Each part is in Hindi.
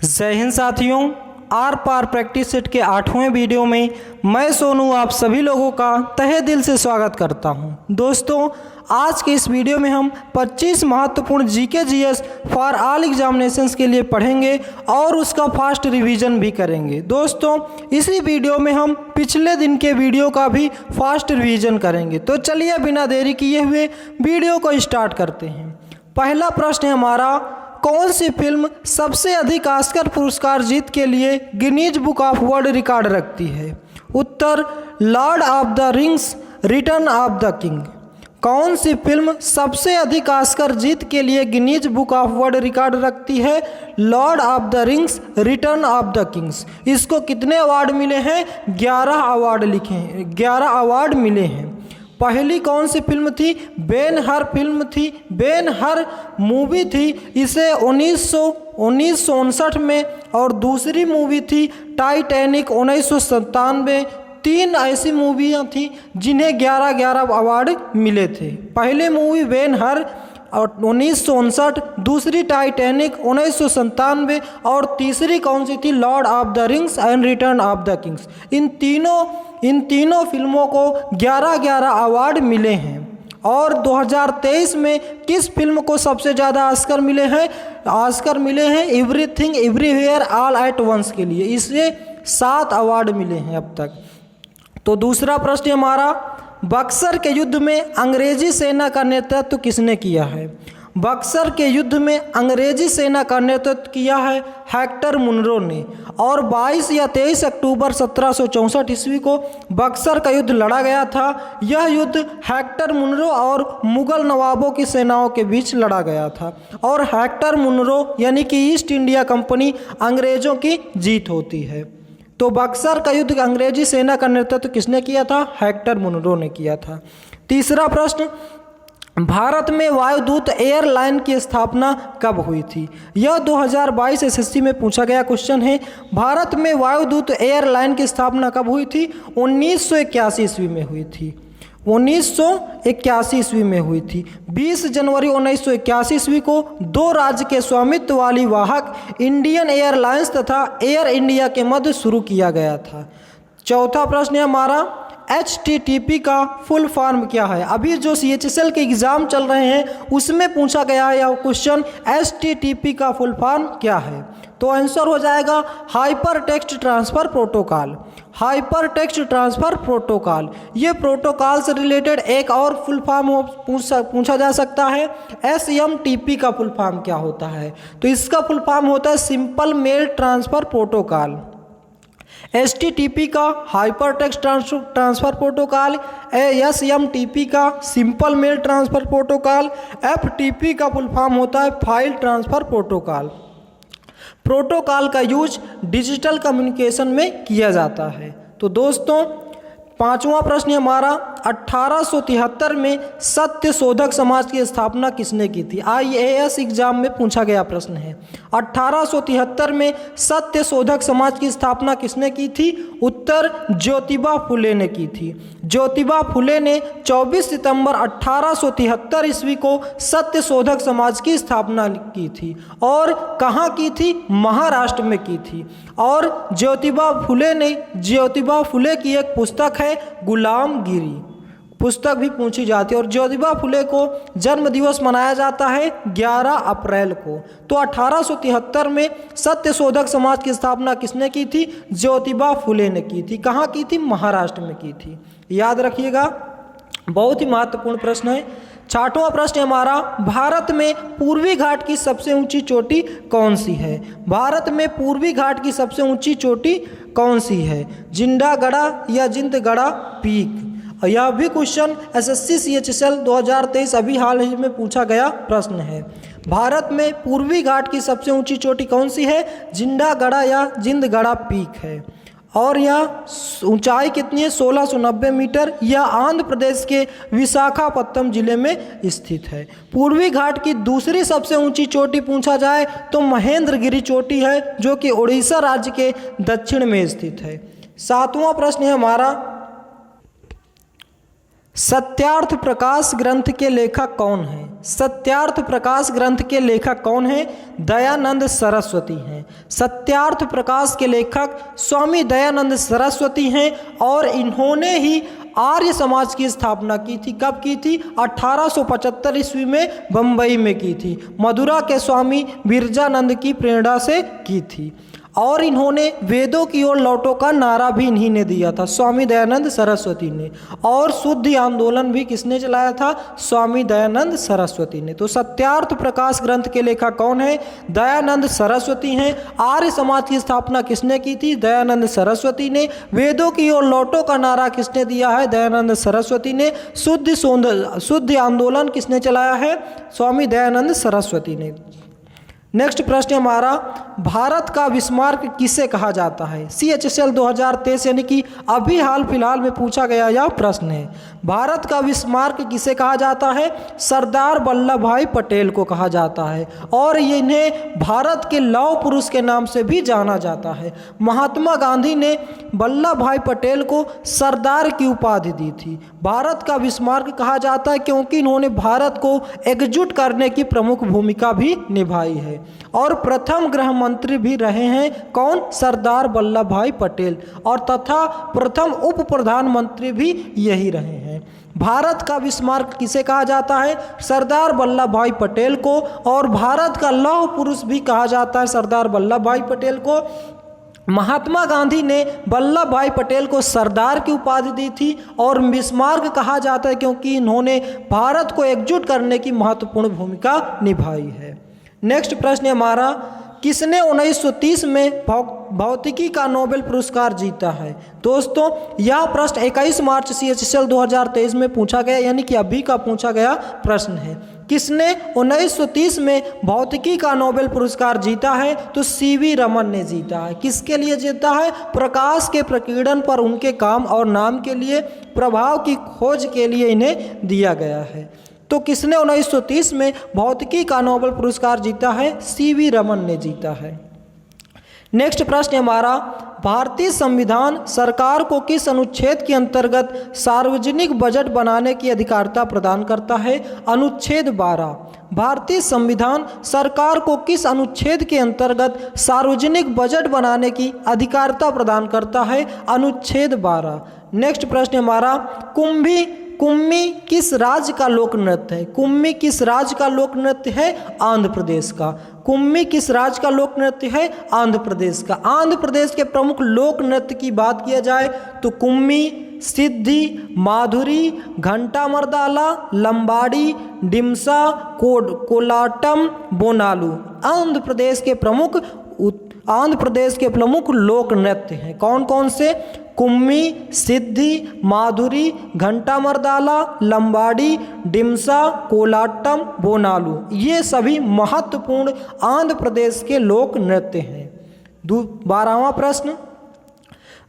जय हिंद साथियों, आर पार प्रैक्टिस सेट के 8वें वीडियो में मैं सोनू आप सभी लोगों का तहे दिल से स्वागत करता हूं। दोस्तों, आज के इस वीडियो में हम 25 महत्वपूर्ण GK GS for all examinations के लिए पढ़ेंगे और उसका फास्ट रिवीजन भी करेंगे। दोस्तों, इसी वीडियो में हम पिछले दिन के वीडियो का भी फास्ट रिवीजन करेंगे। तो चलिए बिना देरी किए हुए वीडियो को स्टार्ट करते हैं। पहला प्रश्न है हमारा, कौन सी फिल्म सबसे अधिक ऑस्कर पुरस्कार जीत के लिए Guinness book of world record रखती है? उत्तर, Lord of the Rings Return of the King. कौन सी फिल्म सबसे अधिक ऑस्कर जीत के लिए Guinness book of world record रखती है? Lord of the Rings Return of the Kings. इसको कितने अवार्ड मिले हैं? 11 अवार्ड लिखे हैं, 11 अवार्ड मिले हैं। पहली कौन सी फिल्म थी? बेन हर फिल्म थी, बेन हर मूवी थी। इसे 1959 में, और दूसरी मूवी थी टाइटैनिक 1997। 3 ऐसी मूवियाँ थी जिन्हें 11-11 अवार्ड मिले थे। पहली मूवी बेन हर और 1959, दूसरी टाइटैनिक 1997 और तीसरी कौन सी थी? Lord of the Rings and Return of the Kings. इन तीनों फिल्मों को 11-11 अवार्ड मिले हैं। और 2023 में किस फिल्म को सबसे ज़्यादा ऑस्कर मिले हैं? ऑस्कर मिले हैं Everything Everywhere All at Once के लिए। इसे 7 अवार्ड मिले हैं अब तक। तो दूसरा प्रश्न हमारा, बक्सर के युद्ध में अंग्रेजी सेना का नेतृत्व किसने किया है? बक्सर के युद्ध में अंग्रेजी सेना का नेतृत्व किया है हेक्टर मुनरो ने। और 22 या 23 अक्टूबर 1764 ईस्वी को बक्सर का युद्ध लड़ा गया था। यह युद्ध हेक्टर मुनरो और मुगल नवाबों की सेनाओं के बीच लड़ा गया था। और हेक्टर मुनरो यानी कि ईस्ट इंडिया कंपनी अंग्रेजों की जीत होती है। तो बक्सर का युद्ध अंग्रेजी सेना का नेतृत्व किसने किया था? हेक्टर मुनरो ने किया था। तीसरा प्रश्न, भारत में वायुदूत एयरलाइन की स्थापना कब हुई थी? यह 2022 एसएससी में पूछा गया क्वेश्चन है। भारत में वायुदूत एयरलाइन की स्थापना कब हुई थी? 1981 ईस्वी में हुई थी। 1981 ईस्वी में हुई थी। 20 जनवरी 1981 ईस्वी को 2 राज्य के स्वामित्व वाली वाहक इंडियन एयरलाइंस तथा एयर इंडिया के मध्य शुरू किया गया था। चौथा प्रश्न है हमारा, HTTP का फुल फॉर्म क्या है? अभी जो CHSL के एग्ज़ाम चल रहे हैं उसमें पूछा गया है यह क्वेश्चन, HTTP का फुल फॉर्म क्या है? तो आंसर हो जाएगा hyper text transfer protocol. Hyper text transfer protocol, ये प्रोटोकॉल से रिलेटेड एक और फुल फॉर्म पूछा जा सकता है। SMTP का फुल फॉर्म क्या होता है? तो इसका फुल फॉर्म होता है simple mail transfer protocol. HTTP का hyper text transfer protocol, SMTP का simple mail transfer protocol, FTP का फुल फॉर्म होता है फाइल ट्रांसफ़र प्रोटोकॉल। प्रोटोकॉल का यूज डिजिटल कम्युनिकेशन में किया जाता है। तो दोस्तों, पांचवा प्रश्न हमारा, 1873 में सत्य शोधक समाज की स्थापना किसने की थी? IAS एग्जाम में पूछा गया प्रश्न है। 1873 में सत्य शोधक समाज की स्थापना किसने की थी? उत्तर, ज्योतिबा फुले ने की थी। ज्योतिबा फुले ने 24 सितंबर 1873 ईस्वी को सत्य शोधक समाज की स्थापना की थी। और कहाँ की थी? महाराष्ट्र में की थी। और ज्योतिबा फुले की एक पुस्तक है गुलामगिरी, पुस्तक भी पूछी जाती है। और ज्योतिबा फुले को जन्म दिवस मनाया जाता है 11 अप्रैल को। तो 1873 में सत्य शोधक समाज की स्थापना किसने की थी? ज्योतिबा फुले ने की थी। कहाँ की थी? महाराष्ट्र में की थी। याद रखिएगा, बहुत ही महत्वपूर्ण प्रश्न है। 6वां प्रश्न हमारा, भारत में पूर्वी घाट की सबसे ऊंची चोटी कौन सी है? भारत में पूर्वी घाट की सबसे ऊंची चोटी कौन सी है? जिंदागढ़ा या जिंदगढ़ा पीक? यह भी क्वेश्चन SSC CHSL 2023 अभी हाल ही में पूछा गया प्रश्न है। भारत में पूर्वी घाट की सबसे ऊंची चोटी कौन सी है? जिंदागढ़ा या जिंदगढ़ा पीक है। और यह ऊंचाई कितनी है? 1690 मीटर। यह आंध्र प्रदेश के विशाखापत्तनम जिले में स्थित है। पूर्वी घाट की दूसरी सबसे ऊंची चोटी पूछा जाए तो महेंद्रगिरी चोटी है, जो कि उड़ीसा राज्य के दक्षिण में स्थित है। 7वां प्रश्न है हमारा, सत्यार्थ प्रकाश ग्रंथ के लेखक कौन हैं? सत्यार्थ प्रकाश ग्रंथ के लेखक कौन हैं? दयानंद सरस्वती हैं। सत्यार्थ प्रकाश के लेखक स्वामी दयानंद सरस्वती हैं और इन्होंने ही आर्य समाज की स्थापना की थी। कब की थी? 1875 ईस्वी में बम्बई में की थी। मदुरा के स्वामी बिरजानंद की प्रेरणा से की थी और इन्होंने वेदों की ओर लौटो का नारा भी इन्हीं ने दिया था, स्वामी दयानंद सरस्वती ने। और शुद्धि आंदोलन भी किसने चलाया था? स्वामी दयानंद सरस्वती ने। तो सत्यार्थ प्रकाश ग्रंथ के लेखक कौन है? दयानंद सरस्वती हैं। आर्य समाज की स्थापना किसने की थी? दयानंद सरस्वती ने। वेदों की ओर लौटो का नारा किसने दिया है? दयानंद सरस्वती ने। शुद्धि आंदोलन किसने चलाया है? स्वामी दयानंद सरस्वती ने। नेक्स्ट प्रश्न हमारा, भारत का बिस्मार्क किसे कहा जाता है? CHSL 2023 यानी कि अभी हाल फिलहाल में पूछा गया यह प्रश्न है। भारत का बिस्मार्क किसे कहा जाता है? सरदार वल्लभ भाई पटेल को कहा जाता है और इन्हें भारत के लौह पुरुष के नाम से भी जाना जाता है। महात्मा गांधी ने वल्लभ भाई पटेल को सरदार की उपाधि दी थी। भारत का बिस्मार्क कहा जाता है क्योंकि इन्होंने भारत को एकजुट करने की प्रमुख भूमिका भी निभाई है और प्रथम गृह मंत्री भी रहे हैं। कौन? सरदार वल्लभ भाई पटेल। और तथा प्रथम उप प्रधानमंत्री भी यही रहे हैं। भारत का बिस्मार्क किसे कहा जाता है? सरदार वल्लभ भाई पटेल को। और भारत का लौह पुरुष भी कहा जाता है सरदार वल्लभ भाई पटेल को। महात्मा गांधी ने वल्लभ भाई पटेल को सरदार की उपाधि दी थी और बिस्मार्क कहा जाता है क्योंकि इन्होंने भारत को एकजुट करने की महत्वपूर्ण भूमिका निभाई है। नेक्स्ट प्रश्न हमारा, किसने 1930 में भौतिकी का नोबेल पुरस्कार जीता है? दोस्तों यह प्रश्न 21 मार्च CHSL 2023 में पूछा गया, यानी कि अभी का पूछा गया प्रश्न है। किसने 1930 में भौतिकी का नोबेल पुरस्कार जीता है? तो CV रमन ने जीता है। किसके लिए जीता है? प्रकाश के प्रकीर्णन पर उनके काम और नाम के लिए, प्रभाव की खोज के लिए इन्हें दिया गया है। तो किसने 1930 में भौतिकी का नोबेल पुरस्कार जीता है? CV रमन ने जीता है। नेक्स्ट प्रश्न हमारा, भारतीय संविधान सरकार को किस अनुच्छेद के अंतर्गत सार्वजनिक बजट बनाने की अधिकारिता प्रदान करता है? अनुच्छेद 12। भारतीय संविधान सरकार को किस अनुच्छेद के अंतर्गत सार्वजनिक बजट बनाने की अधिकारिता प्रदान करता है? अनुच्छेद 12। नेक्स्ट प्रश्न हमारा, कुम्मी किस राज्य का लोक नृत्य है? कुम्मी किस राज्य का लोक नृत्य है? आंध्र प्रदेश का। कुम्मी किस राज्य का लोक नृत्य है? आंध्र प्रदेश का। आंध्र प्रदेश के प्रमुख लोक नृत्य की बात किया जाए तो कुम्मी, सिद्धि, माधुरी, घंटा मर्दाला, लंबाड़ी, डिमसा, कोलाटम, बोनालू आंध्र प्रदेश के प्रमुख लोक नृत्य हैं। कौन कौन से? कुम्मी, सिद्धि, माधुरी, घंटा मर्दाला, लंबाड़ी, डिमसा, कोलाटम, बोनालू, ये सभी महत्वपूर्ण आंध्र प्रदेश के लोक नृत्य हैं। 12वां प्रश्न,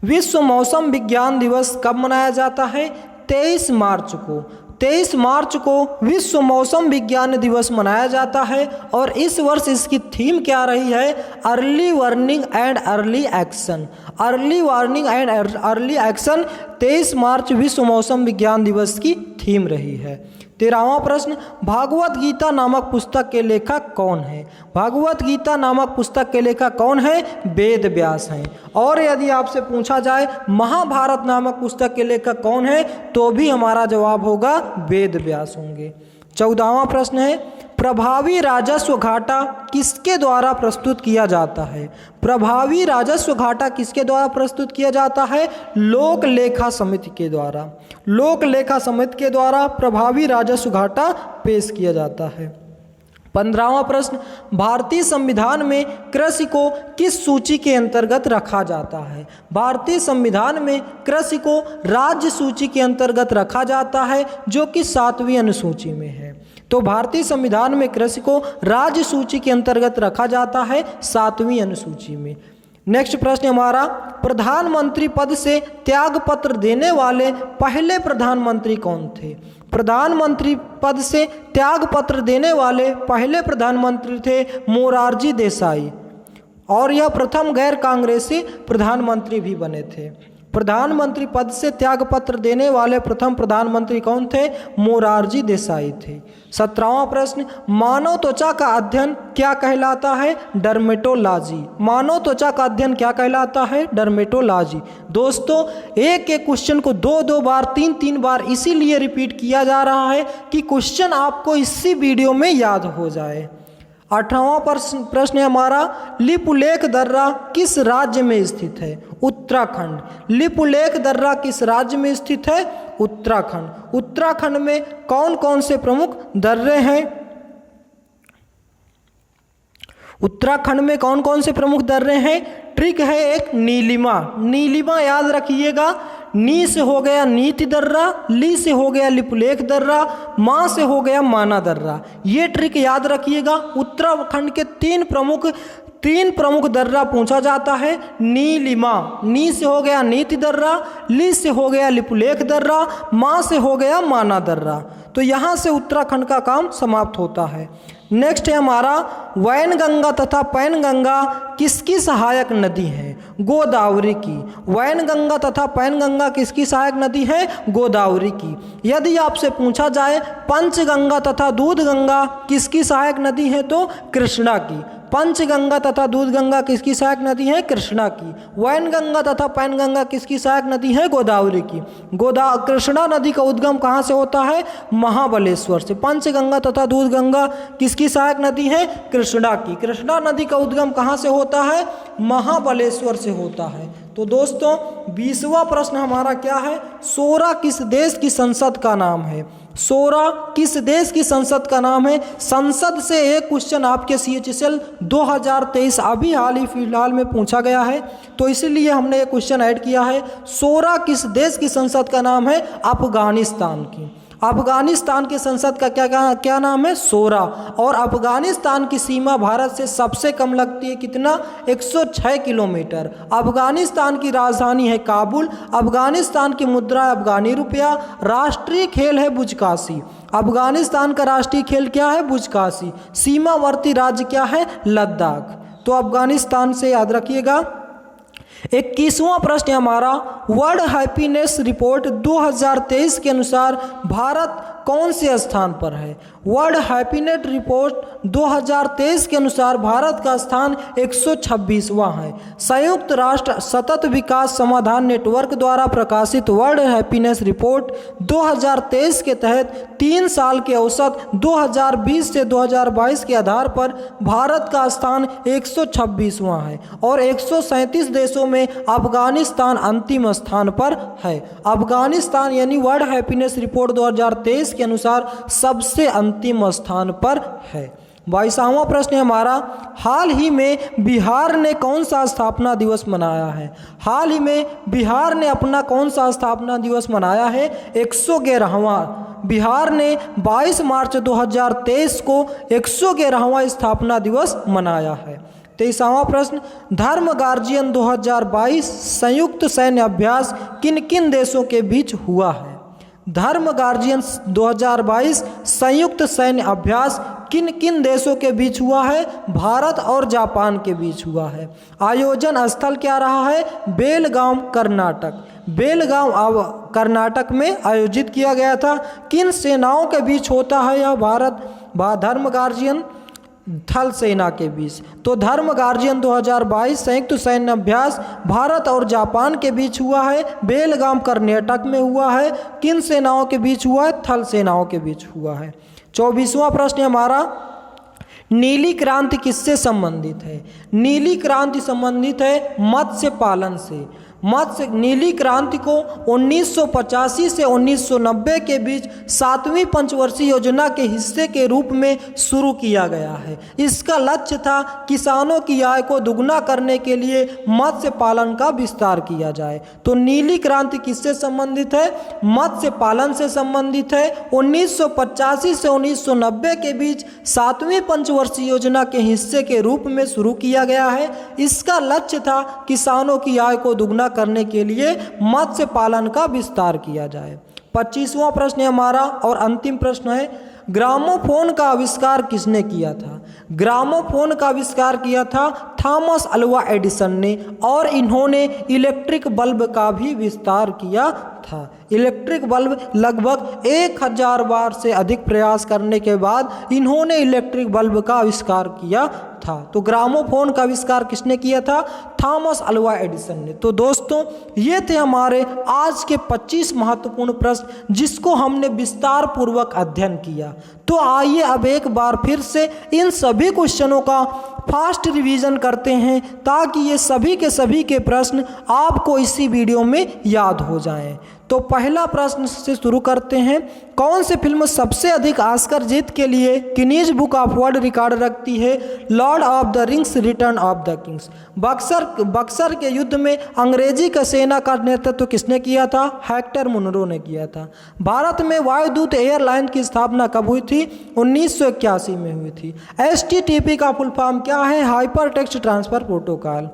विश्व मौसम विज्ञान दिवस कब मनाया जाता है? 23 मार्च को। 23 मार्च को विश्व मौसम विज्ञान दिवस मनाया जाता है और इस वर्ष इसकी थीम क्या रही है? Early warning and early action. Early warning and early action 23 मार्च विश्व मौसम विज्ञान दिवस की थीम रही है। 13वां प्रश्न, भागवत गीता नामक पुस्तक के लेखक कौन है? भागवत गीता नामक पुस्तक के लेखक कौन है? वेद व्यास हैं। और यदि आपसे पूछा जाए महाभारत नामक पुस्तक के लेखक कौन है, तो भी हमारा जवाब होगा वेद व्यास होंगे। 14वां प्रश्न है, प्रभावी राजस्व घाटा किसके द्वारा प्रस्तुत किया जाता है? प्रभावी राजस्व घाटा किसके द्वारा प्रस्तुत किया जाता है? लोक लेखा समिति के द्वारा। लोक लेखा समिति के द्वारा प्रभावी राजस्व घाटा पेश किया जाता है। 15वां प्रश्न, भारतीय संविधान में कृषि को किस सूची के अंतर्गत रखा जाता है? भारतीय संविधान में कृषि को राज्य सूची के अंतर्गत रखा जाता है, जो कि 7वीं अनुसूची में है। तो भारतीय संविधान में कृषि को राज्य सूची के अंतर्गत रखा जाता है 7वीं अनुसूची में। नेक्स्ट प्रश्न हमारा, प्रधानमंत्री पद से त्यागपत्र देने वाले पहले प्रधानमंत्री कौन थे? प्रधानमंत्री पद से त्यागपत्र देने वाले पहले प्रधानमंत्री थे मोरारजी देसाई और यह प्रथम गैर कांग्रेसी प्रधानमंत्री भी बने थे। प्रधानमंत्री पद से त्यागपत्र देने वाले प्रथम प्रधानमंत्री कौन थे? मोरारजी देसाई थे। 17वां प्रश्न, मानव त्वचा का अध्ययन क्या कहलाता है? डर्मेटोलॉजी। मानव त्वचा का अध्ययन क्या कहलाता है? डर्मेटोलॉजी। दोस्तों, एक एक क्वेश्चन को दो दो बार, तीन तीन बार इसीलिए रिपीट किया जा रहा है कि क्वेश्चन आपको इसी वीडियो में याद हो जाए। 18वां प्रश्न है हमारा, लिपुलेख दर्रा किस राज्य में स्थित है? उत्तराखंड। लिपुलेख दर्रा किस राज्य में स्थित है? उत्तराखंड। उत्तराखंड में कौन कौन से प्रमुख दर्रे हैं? उत्तराखंड में कौन कौन से प्रमुख दर्रे हैं? ट्रिक है एक, नीलिमा। नीलिमा याद रखिएगा। नी से हो गया नीति दर्रा, ली से हो गया लिपुलेख दर्रा, मां से हो गया माना दर्रा। ये ट्रिक याद रखिएगा। उत्तराखंड के तीन प्रमुख दर्रा पूछा जाता है। नीलिमा, नी से हो गया नीति दर्रा, ली से हो गया लिपुलेख दर्रा, मां से हो गया माना दर्रा। तो यहाँ से उत्तराखंड का काम समाप्त होता है। नेक्स्ट है हमारा, वैनगंगा तथा पैनगंगा किसकी सहायक नदी है? गोदावरी की। वैनगंगा तथा पैनगंगा किसकी सहायक नदी है? गोदावरी की। यदि आपसे पूछा जाए पंचगंगा तथा दूधगंगा किसकी सहायक नदी है, तो कृष्णा की। पंचगंगा तथा दूधगंगा किसकी सहायक नदी है? कृष्णा की। वैनगंगा तथा पैनगंगा किसकी सहायक नदी है? गोदावरी की। कृष्णा नदी का उद्गम कहाँ से होता है? महाबलेश्वर से। पंचगंगा तथा दूधगंगा किसकी सहायक नदी है? कृष्णा की। कृष्णा नदी का उद्गम कहाँ से होता है? महाबलेश्वर से होता है। तो दोस्तों, 20वां प्रश्न हमारा क्या है? सोरा किस देश की संसद का नाम है? सोरा किस देश की संसद का नाम है? संसद से एक क्वेश्चन आपके CHSL 2023 अभी हाल ही फिलहाल में पूछा गया है, तो इसीलिए हमने ये क्वेश्चन ऐड किया है। सोरा किस देश की संसद का नाम है? अफगानिस्तान की। अफगानिस्तान की संसद का क्या नाम है? सोरा। और अफगानिस्तान की सीमा भारत से सबसे कम लगती है, कितना? 106 किलोमीटर। अफगानिस्तान की राजधानी है काबुल। अफगानिस्तान की मुद्रा है अफगानी रुपया। राष्ट्रीय खेल है बुजकाशी। अफगानिस्तान का राष्ट्रीय खेल क्या है? बुजकाशी। सीमावर्ती राज्य क्या है? लद्दाख। तो अफगानिस्तान से याद रखिएगा। 21वां प्रश्न हमारा, वर्ल्ड हैप्पीनेस रिपोर्ट 2023 के अनुसार भारत कौन से स्थान पर है? वर्ल्ड हैप्पीनेस रिपोर्ट 2023 के अनुसार भारत का स्थान 126वां है। संयुक्त राष्ट्र सतत विकास समाधान नेटवर्क द्वारा प्रकाशित वर्ल्ड हैप्पीनेस रिपोर्ट 2023 के तहत 3 साल के औसत 2020 से 2022 के आधार पर भारत का स्थान 126वां है और 137 देशों में अफगानिस्तान अंतिम स्थान पर है। अफगानिस्तान यानी वर्ल्ड हैप्पीनेस रिपोर्ट 2023 के अनुसार सबसे अंतिम स्थान पर है। 22वां प्रश्न है हमारा, हाल ही में बिहार ने कौन सा स्थापना दिवस मनाया है? हाल ही में बिहार ने अपना कौन सा स्थापना दिवस मनाया है? 111वां। बिहार ने 22 मार्च 2023 को 111वां स्थापना दिवस मनाया है। 23वां प्रश्न, धर्म गार्जियन 2022 संयुक्त सैन्य अभ्यास किन किन देशों के बीच हुआ है? धर्म गार्जियन 2022 संयुक्त सैन्य अभ्यास किन किन देशों के बीच हुआ है? भारत और जापान के बीच हुआ है। आयोजन स्थल क्या रहा है? बेलगाम कर्नाटक। बेलगाम कर्नाटक में आयोजित किया गया था। किन सेनाओं के बीच होता है यह धर्म गार्जियन? थल सेना के बीच। तो धर्म गार्जियन 2022 संयुक्त सैन्य अभ्यास भारत और जापान के बीच हुआ है। बेलगाम कर्नाटक में हुआ है। किन सेनाओं के बीच हुआ है? थल सेनाओं के बीच हुआ है। 24वां प्रश्न हमारा, नीली क्रांति किससे संबंधित है? नीली क्रांति संबंधित है मत्स्य पालन से। नीली क्रांति को 1985 से 1990 के बीच 7वीं पंचवर्षीय योजना के हिस्से के रूप में शुरू किया गया है। इसका लक्ष्य था किसानों की आय को दुगना करने के लिए मत्स्य पालन का विस्तार किया जाए। तो नीली क्रांति किससे संबंधित है? मत्स्य पालन से संबंधित है। 1985 से 1990 के बीच 7वीं पंचवर्षीय योजना के हिस्से के रूप में शुरू किया गया है। इसका लक्ष्य था किसानों की आय को दुगना करने के लिए मत्स्य पालन का विस्तार किया जाए। 25वां प्रश्न हमारा और अंतिम प्रश्न है, ग्रामोफोन का आविष्कार किसने किया था? ग्रामोफोन का आविष्कार किया था थॉमस अल्वा एडिसन ने, और इन्होंने इलेक्ट्रिक बल्ब का भी विस्तार किया था। इलेक्ट्रिक बल्ब लगभग 1000 बार से अधिक प्रयास करने के बाद इन्होंने इलेक्ट्रिक बल्ब का आविष्कार किया था। तो ग्रामोफोन का आविष्कार किसने किया था? थॉमस अल्वा एडिसन ने। तो दोस्तों, ये थे हमारे आज के 25 महत्वपूर्ण प्रश्न जिसको हमने विस्तार पूर्वक अध्ययन किया। तो आइए अब एक बार फिर से इन सभी क्वेश्चनों का फास्ट रिवीजन करते हैं ताकि ये सभी के प्रश्न आपको इसी वीडियो में याद हो जाएं। तो पहला प्रश्न से शुरू करते हैं। कौन सी फिल्म सबसे अधिक ऑस्कर जीत के लिए Guinness book of world record रखती है? Lord of the Rings, Return of the Kings. Buxar के युद्ध में अंग्रेजी का सेना का नेतृत्व किसने किया था? हेक्टर मुनरो ने किया था। भारत में वायुदूत एयरलाइन की स्थापना कब हुई थी? 1981 में हुई थी। HTTP का फुल फॉर्म क्या है? Hyper text transfer protocol.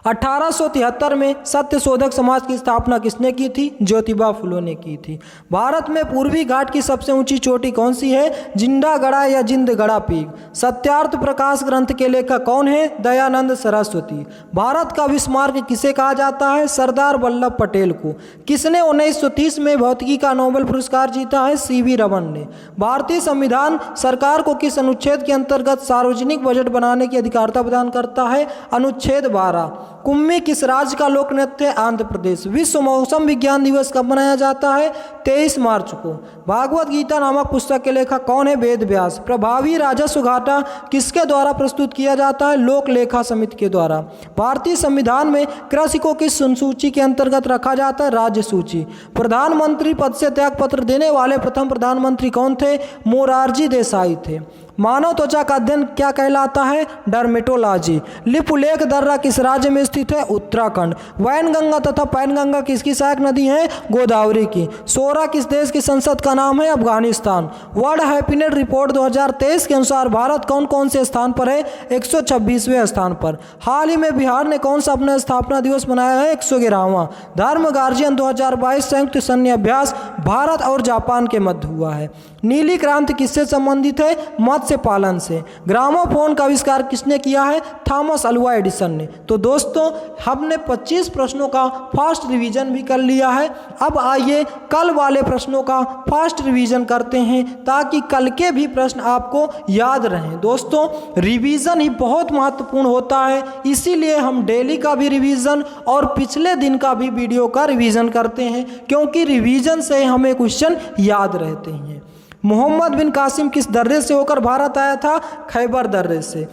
1873 में सत्यशोधक समाज की स्थापना किसने की थी? ज्योतिबा फुले ने की थी। भारत में पूर्वी घाट की सबसे ऊंची चोटी कौन सी है? जिंदागढ़ा या जिंदगढ़ा पीक। सत्यार्थ प्रकाश ग्रंथ के लेखक कौन है? दयानंद सरस्वती। भारत का विस्मार्क किसे कहा जाता है? सरदार वल्लभ पटेल को। किसने 1930 में भौतिकी का नोबेल पुरस्कार जीता है? CV रमन ने। भारतीय संविधान सरकार को किस अनुच्छेद के अंतर्गत सार्वजनिक बजट बनाने की अधिकारता प्रदान करता है? अनुच्छेद 12। कुम्मी किस राज्य का लोक नृत्य है? आंध्र प्रदेश। विश्व मौसम विज्ञान दिवस कब मनाया जाता है? 23 मार्च को। भागवत गीता नामक पुस्तक के लेखक कौन है? वेद व्यास। प्रभावी राजस्व घाटा किसके द्वारा प्रस्तुत किया जाता है? लोक लेखा समिति के द्वारा। भारतीय संविधान में कृषि को किस सूची के अंतर्गत रखा जाता है? राज्य सूची। प्रधानमंत्री पद से त्यागपत्र देने वाले प्रथम प्रधानमंत्री कौन थे? मोरारजी देसाई थे। मानव त्वचा का अध्ययन क्या कहलाता है? डर्मेटोलॉजी। लिपुलेख दर्रा किस राज्य में स्थित है? उत्तराखंड। वैनगंगा तथा पैनगंगा किसकी सहायक नदी है? गोदावरी की। सोरा किस देश की संसद का नाम है? अफगानिस्तान। वर्ल्ड हैप्पीनेस रिपोर्ट 2023 के अनुसार भारत कौन कौन से स्थान पर है? 126वें स्थान पर। हाल ही में बिहार ने कौन सा अपना स्थापना दिवस मनाया है? 111वां। धर्म गार्जियन 2022 संयुक्त सैन्य अभ्यास भारत और जापान के मध्य हुआ है। नीली क्रांति किससे संबंधित है? मत्स्य पालन से। ग्रामोफोन का आविष्कार किसने किया है? थॉमस अल्वा एडिसन ने। तो दोस्तों, हमने 25 प्रश्नों का फास्ट रिवीजन भी कर लिया है। अब आइए कल वाले प्रश्नों का फास्ट रिवीजन करते हैं ताकि कल के भी प्रश्न आपको याद रहें। दोस्तों, रिवीजन ही बहुत महत्वपूर्ण होता है, इसीलिए हम डेली का भी रिवीजन और पिछले दिन का भी वीडियो का रिवीजन करते हैं, क्योंकि रिवीजन से हमें क्वेश्चन याद रहते हैं। मोहम्मद बिन कासिम किस दर्रे से होकर भारत आया था? खैबर दर्रे से।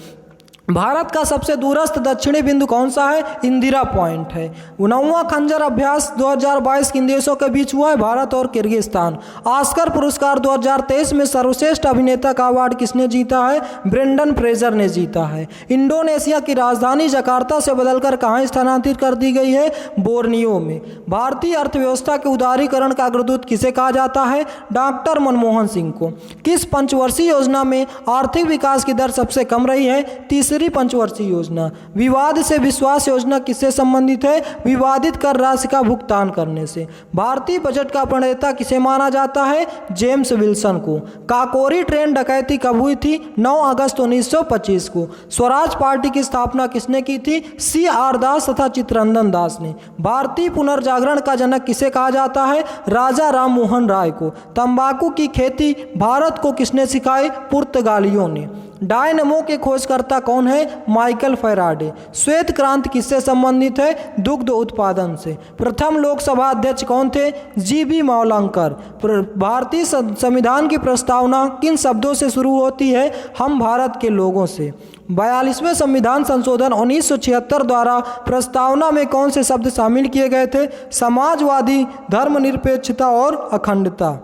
भारत का सबसे दूरस्थ दक्षिणी बिंदु कौन सा है? इंदिरा पॉइंट है। 9वां खंजर अभ्यास 2022 किन देशों के बीच हुआ है? भारत और किर्गिस्तान। ऑस्कर पुरस्कार 2023 में सर्वश्रेष्ठ अभिनेता का अवार्ड किसने जीता है? ब्रेंडन फ्रेजर ने जीता है। इंडोनेशिया की राजधानी जकार्ता से बदलकर कहाँ स्थानांतरित कर दी गई है? बोर्नियो में। भारतीय अर्थव्यवस्था के उदारीकरण का अग्रदूत किसे कहा जाता है? डॉक्टर मनमोहन सिंह को। किस पंचवर्षीय योजना में आर्थिक विकास की दर सबसे कम रही है? तीसरी पंचवर्षीय योजना। विवाद से विश्वास योजना किससे संबंधित है? विवादित कर राशि का भुगतान करने से। भारतीय बजट का प्रणेता किसे माना जाता है? जेम्स विल्सन को। काकोरी ट्रेन डकैती कब हुई थी? 9 अगस्त 1925 को। स्वराज पार्टी की स्थापना किसने की थी? CR दास तथा चित्तरंजन दास ने। भारतीय पुनर्जागरण का जनक किसे कहा जाता है? राजा राम मोहन राय को। तंबाकू की खेती भारत को किसने सिखाई? पुर्तगालियों ने। डायनमो के खोजकर्ता कौन है? Michael Faraday. श्वेत क्रांति किससे संबंधित है? दुग्ध उत्पादन से। प्रथम लोकसभा अध्यक्ष कौन थे? GB मावलंकर। भारतीय संविधान की प्रस्तावना किन शब्दों से शुरू होती है? हम भारत के लोगों से। 42वें संविधान संशोधन 1976 द्वारा प्रस्तावना में कौन से शब्द शामिल किए गए थे? समाजवादी, धर्मनिरपेक्षता और अखंडता।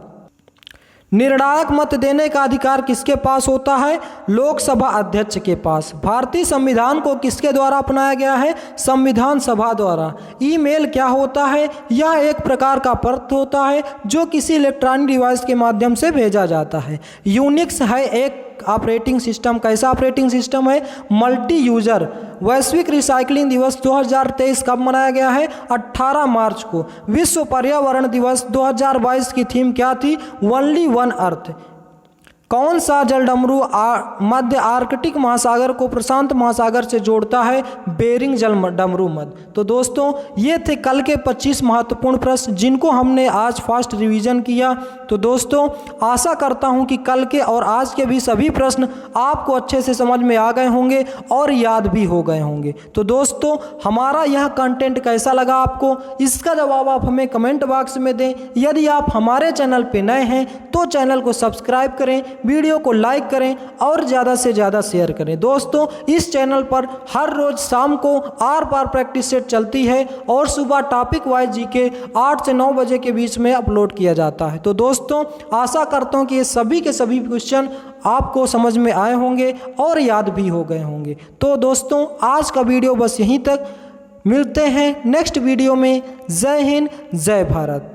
निर्णायक मत देने का अधिकार किसके पास होता है? लोकसभा अध्यक्ष के पास। भारतीय संविधान को किसके द्वारा अपनाया गया है? संविधान सभा द्वारा। ईमेल क्या होता है? यह एक प्रकार का पत्र होता है जो किसी इलेक्ट्रॉनिक डिवाइस के माध्यम से भेजा जाता है। यूनिक्स है एक ऑपरेटिंग सिस्टम। कैसा ऑपरेटिंग सिस्टम है? Multi user. वैश्विक रिसाइकलिंग दिवस 2023 कब मनाया गया है? 18 मार्च को। विश्व पर्यावरण दिवस 2022 की थीम क्या थी? Only one earth. कौन सा जलडमरू मध्य आर्कटिक महासागर को प्रशांत महासागर से जोड़ता है? बेरिंग जलडमरू मध्य। तो दोस्तों ये थे कल के 25 महत्वपूर्ण प्रश्न जिनको हमने आज फास्ट रिवीजन किया। तो दोस्तों आशा करता हूं कि कल के और आज के भी सभी प्रश्न आपको अच्छे से समझ में आ गए होंगे और याद भी हो गए होंगे। तो दोस्तों हमारा यह कंटेंट कैसा लगा आपको, इसका जवाब आप हमें कमेंट बॉक्स में दें। यदि आप हमारे चैनल पर नए हैं तो चैनल को सब्सक्राइब करें, वीडियो को लाइक करें और ज़्यादा से ज़्यादा शेयर करें। दोस्तों इस चैनल पर हर रोज़ शाम को आर पार प्रैक्टिस सेट चलती है और सुबह टॉपिक वाइज जीके 8 से 9 बजे के बीच में अपलोड किया जाता है। तो दोस्तों आशा करता हूं कि ये सभी के सभी क्वेश्चन आपको समझ में आए होंगे और याद भी हो गए होंगे। तो दोस्तों आज का वीडियो बस यहीं तक, मिलते हैं नेक्स्ट वीडियो में। जय हिंद, जय भारत।